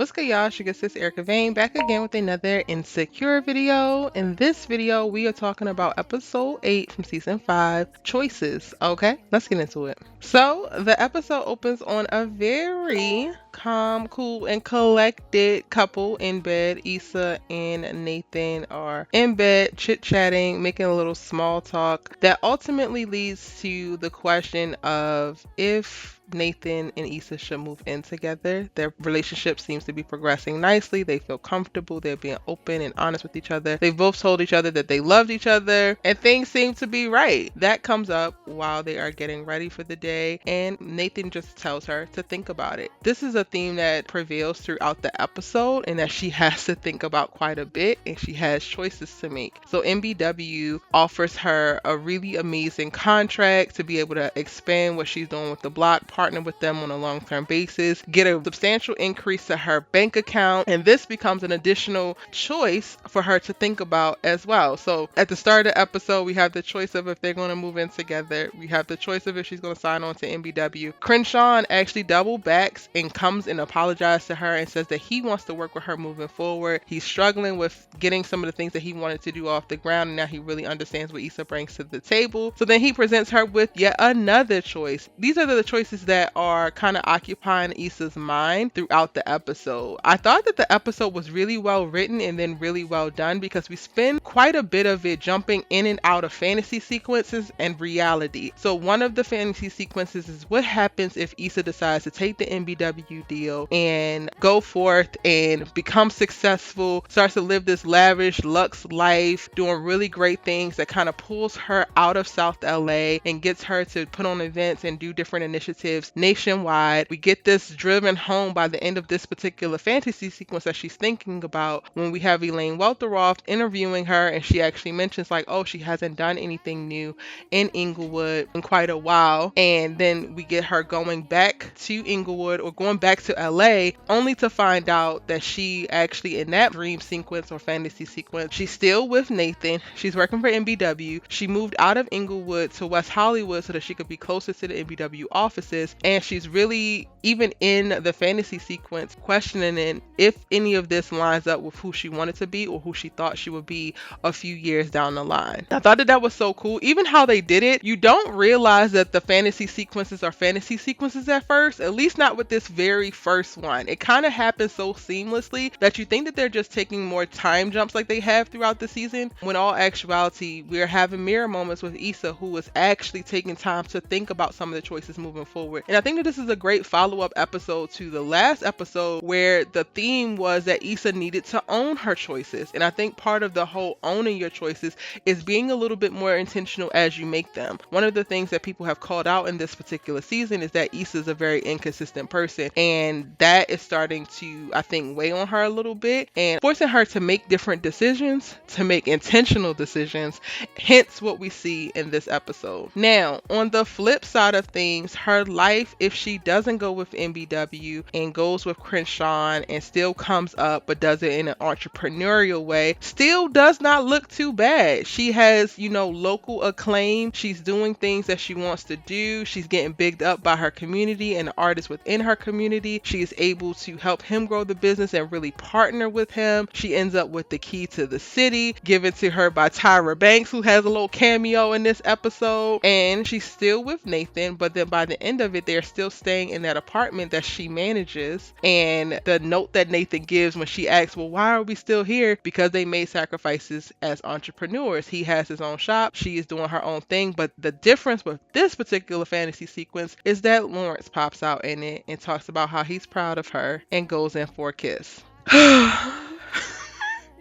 What's good, y'all? Sugar Sis Erica Vane back again with another Insecure video. In this video, we are talking about episode 8 from season 5, Choices. Okay, let's get into it. So, the episode opens on a very calm, cool, and collected couple in bed. Issa and Nathan are in bed, chit-chatting, making a little small talk that ultimately leads to the question of if Nathan and Issa should move in together. Their relationship seems to be progressing nicely. They feel comfortable. They're being open and honest with each other. They've both told each other that they loved each other, and things seem to be right. That comes up while they are getting ready for the day, and Nathan just tells her to think about it. This is a theme that prevails throughout the episode, and that she has to think about quite a bit, and she has choices to make. So MBW offers her a really amazing contract to be able to expand what she's doing with the block, partner with them on a long-term basis, get a substantial increase to her bank account, and this becomes an additional choice for her to think about as well. So at the start of the episode, we have the choice of if they're going to move in together. We have the choice of if she's going to sign on to MBW. Crenshaw actually double backs and comes and apologizes to her and says that he wants to work with her moving forward. He's struggling with getting some of the things that he wanted to do off the ground, and now he really understands what Issa brings to the table. So then he presents her with yet another choice. These are the choices that are kind of occupying Issa's mind throughout the episode. I thought that the episode was really well written and then really well done, because we spend quite a bit of it jumping in and out of fantasy sequences and reality. So one of the fantasy sequences is what happens if Issa decides to take the MBW deal and go forth and become successful, starts to live this lavish luxe life, doing really great things that kind of pulls her out of South LA and gets her to put on events and do different initiatives nationwide. We get this driven home by the end of this particular fantasy sequence that she's thinking about, when we have Elaine Welteroth interviewing her, and she actually mentions like, oh, she hasn't done anything new in Inglewood in quite a while. And then we get her going back to Inglewood, or going back to LA, only to find out that she actually, in that dream sequence or fantasy sequence, she's still with Nathan. She's working for MBW. She moved out of Inglewood to West Hollywood so that she could be closer to the MBW offices, and she's really, even in the fantasy sequence, questioning if any of this lines up with who she wanted to be or who she thought she would be a few years down the line. I thought that was so cool. Even how they did it, you don't realize that the fantasy sequences are fantasy sequences at first, at least not with this very first one. It kind of happens so seamlessly that you think that they're just taking more time jumps like they have throughout the season, when all actuality, we're having mirror moments with Issa, who is actually taking time to think about some of the choices moving forward. And I think that this is a great follow-up episode to the last episode, where the theme was that Issa needed to own her choices. And I think part of the whole owning your choices is being a little bit more intentional as you make them. One of the things that people have called out in this particular season is that Issa is a very inconsistent person, and that is starting to, I think, weigh on her a little bit and forcing her to make different decisions, to make intentional decisions, hence what we see in this episode. Now, on the flip side of things, her life, if she doesn't go with MBW and goes with Crenshaw and still comes up but does it in an entrepreneurial way, still does not look too bad. She has, local acclaim. She's doing things that she wants to do. She's getting bigged up by her community and the artists within her community. She is able to help him grow the business and really partner with him. She ends up with the key to the city given to her by Tyra Banks, who has a little cameo in this episode. And she's still with Nathan, but then by the end of it, they're still staying in that apartment that she manages. And the note that Nathan gives when she asks, well, why are we still here? Because they made sacrifices as entrepreneurs. He has his own shop. She is doing her own thing. But the difference with this particular fantasy sequence is that Lawrence pops out in it and talks about how he's proud of her and goes in for a kiss.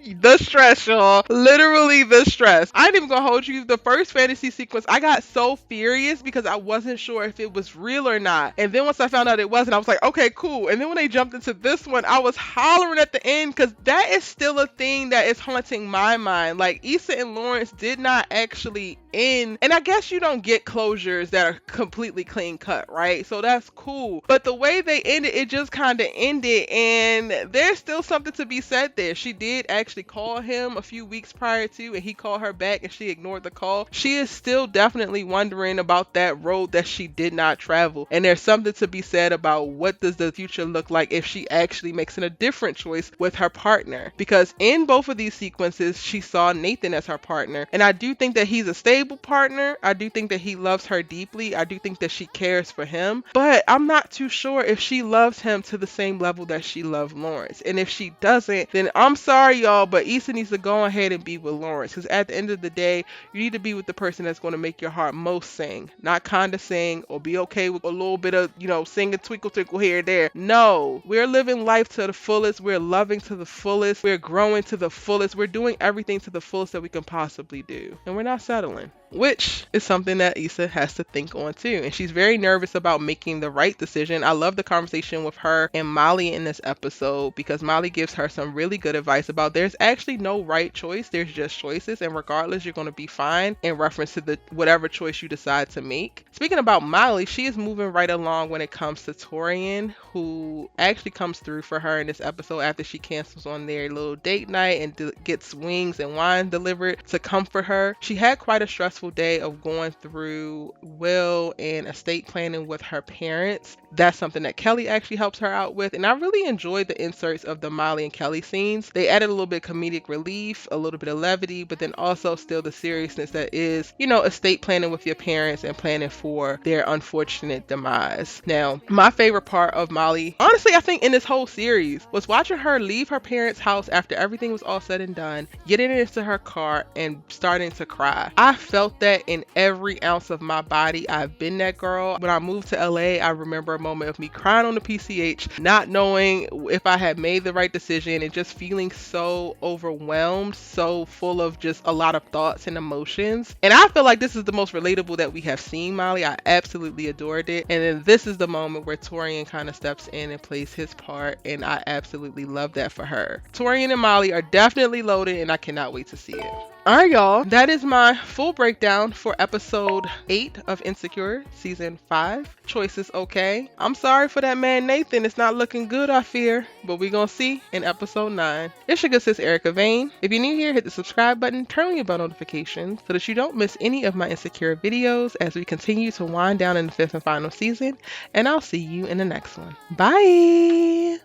The stress, y'all. Literally the stress. I ain't even gonna hold you. The first fantasy sequence, I got so furious because I wasn't sure if it was real or not. And then once I found out it wasn't, I was like, okay, cool. And then when they jumped into this one, I was hollering at the end, because that is still a thing that is haunting my mind. Like, Issa and Lawrence did not actually end. And I guess you don't get closures that are completely clean cut, right? So that's cool. But the way they ended, it just kind of ended. And there's still something to be said there. She did actually actually call him a few weeks prior to, and he called her back and she ignored the call, she is still definitely wondering about that road that she did not travel. And there's something to be said about what does the future look like if she actually makes a different choice with her partner. Because in both of these sequences, she saw Nathan as her partner. And I do think that he's a stable partner. I do think that he loves her deeply. I do think that she cares for him. But I'm not too sure if she loves him to the same level that she loved Lawrence. And if she doesn't, then I'm sorry, y'all, but Issa needs to go ahead and be with Lawrence. Because at the end of the day, you need to be with the person that's going to make your heart most sing, not kind of sing or be okay with a little bit of, sing a twinkle twinkle here and there. No, we're living life to the fullest. We're loving to the fullest. We're growing to the fullest. We're doing everything to the fullest that we can possibly do. And we're not settling, which is something that Issa has to think on too. And she's very nervous about making the right decision. I love the conversation with her and Molly in this episode because Molly gives her some really good advice about there's actually no right choice. There's just choices. And regardless, you're going to be fine in reference to the whatever choice you decide to make. Speaking about Molly, she is moving right along when it comes to Torian, who actually comes through for her in this episode after she cancels on their little date night and gets wings and wine delivered to comfort her. She had quite a stressful day of going through will and estate planning with her parents. That's something that Kelli actually helps her out with. And I really enjoyed the inserts of the Molly and Kelli scenes. They added a little bit of comedic relief, a little bit of levity, but then also still the seriousness that is, estate planning with your parents and planning for their unfortunate demise. Now, my favorite part of Molly, honestly, I think in this whole series, was watching her leave her parents' house after everything was all said and done, getting into her car and starting to cry. I felt that in every ounce of my body. I've been that girl. When I moved to LA, I remember a moment of me crying on the PCH, not knowing if I had made the right decision and just feeling so overwhelmed, so full of just a lot of thoughts and emotions. And I feel like this is the most relatable that we have seen Molly. I absolutely adored it. And then this is the moment where Torian kind of steps in and plays his part, and I absolutely love that for her. Torian and Molly are definitely loaded, and I cannot wait to see it. Alright, y'all, that is my full breakdown for episode 8 of Insecure season 5. Choices okay. I'm sorry for that man Nathan. It's not looking good, I fear, but we're gonna see in episode 9. It's your good sis Erica Vane. If you're new here, hit the subscribe button, turn on your bell notifications so that you don't miss any of my Insecure videos as we continue to wind down in the 5th and final season, and I'll see you in the next one. Bye.